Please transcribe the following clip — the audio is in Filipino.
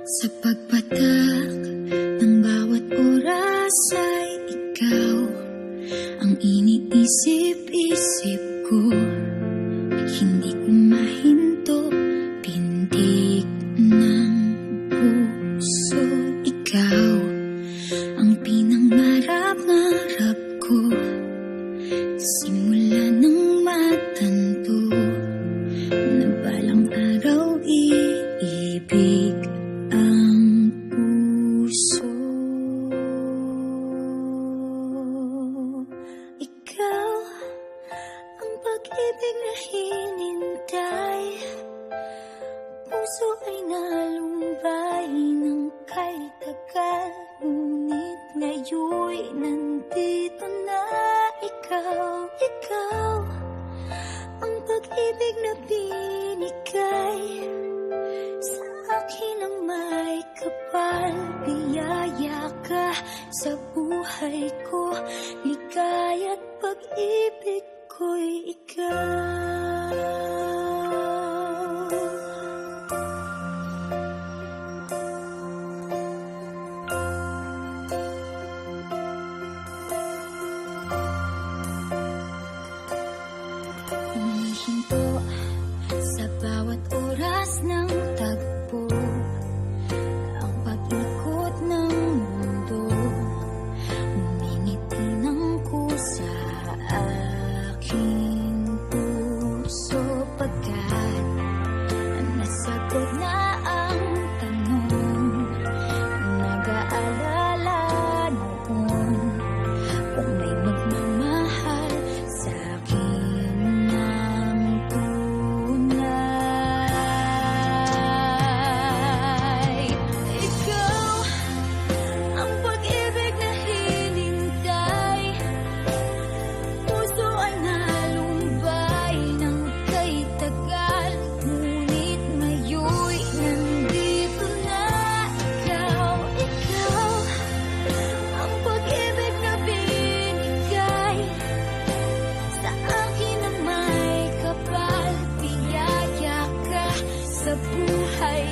Sa pagpatak ng bawat oras ay ikaw ang iniisip-isip ko. Hindi ko mahinto, pintig ng puso. Ikaw ang pinangarap-ngarap ko, simula ng matanto na balang araw iibig ang puso. Ikaw ang pag-ibig na hinintay, puso ay nalumbay ng kay tagal, ngunit ngayon'y nandito na ikaw. Ikaw ang pag-ibig na binigay sa akin ang may kapal. Biyaya ka sa buhay ko, ligaya't pag-ibig ko'y ikaw. Humihinto sa bawat oras ng tagpo, ang pag-ikot ng mundo, umingiti ng kusa aking puso. Pagkat nasagot na ang tanong, nag-aalala noon kung may magmamahal sa akin ng tunay. Ikaw ang pag-ibig na hinintay, puso ay nalumbay ng kay tagal, ngunit ngayon'y nandito na ikaw. Ikaw ang pag-ibig na binigay sa akin ang may kapal. Biyaya ka sa buhay